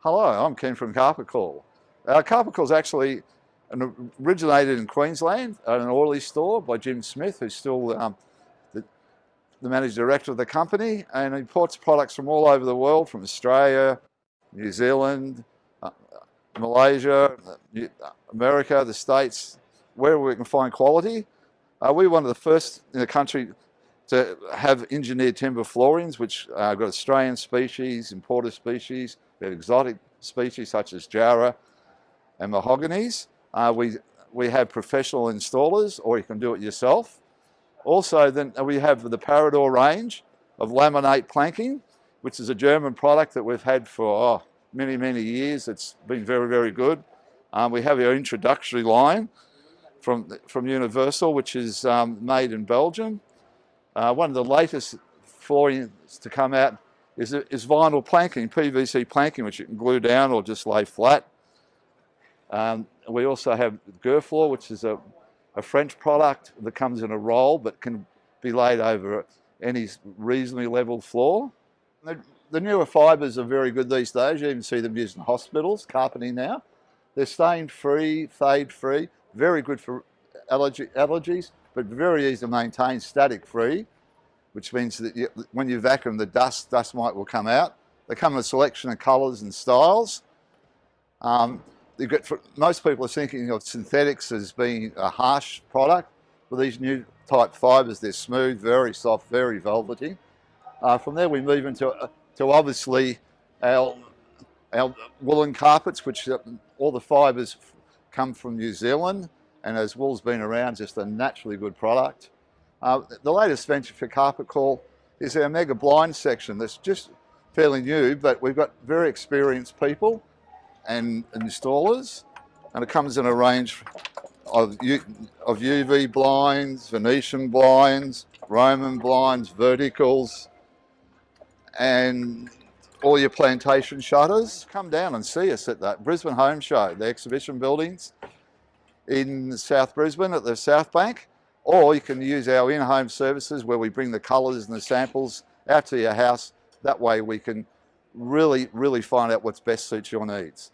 Hello, I'm Ken from Carpetcall. Carpetcall is actually originated in Queensland at an oily store by Jim Smith, who's still the managing director of the company, and imports products from all over the world, from Australia, New Zealand, Malaysia, America, the States, wherever we can find quality. We're one of the first in the country to have engineered timber floorings, which got Australian species, imported species, we have exotic species such as jarrah and mahoganies. We have professional installers, or you can do it yourself. Also, then we have the Parador range of laminate planking, which is a German product that we've had for many, many years. It's been very, very good. We have our introductory line from Universal, which is made in Belgium. One of the latest floorings to come out is vinyl planking, PVC planking, which you can glue down or just lay flat. We also have Gerfloor, which is a French product that comes in a roll but can be laid over any reasonably level floor. The newer fibres are very good these days. You even see them used in hospitals, carpeting now. They're stain-free, fade-free, very good for allergies, but very easy to maintain, static-free, which means that when you vacuum, the dust mite will come out. They come in a selection of colours and styles. Most people are thinking of synthetics as being a harsh product. With these new type fibres, they're smooth, very soft, very velvety. From there, we move into obviously our woolen carpets, which all the fibres come from New Zealand, and as wool's been around, just a naturally good product. The latest venture for Carpetcall is our mega blind section. That's just fairly new, but we've got very experienced people and installers, and it comes in a range of UV blinds, Venetian blinds, Roman blinds, verticals, and all your plantation shutters. Come down and see us at that Brisbane Home Show, the exhibition buildings in South Brisbane at the South Bank, or you can use our in-home services where we bring the colours and the samples out to your house. That way we can really, really find out what's best suits your needs.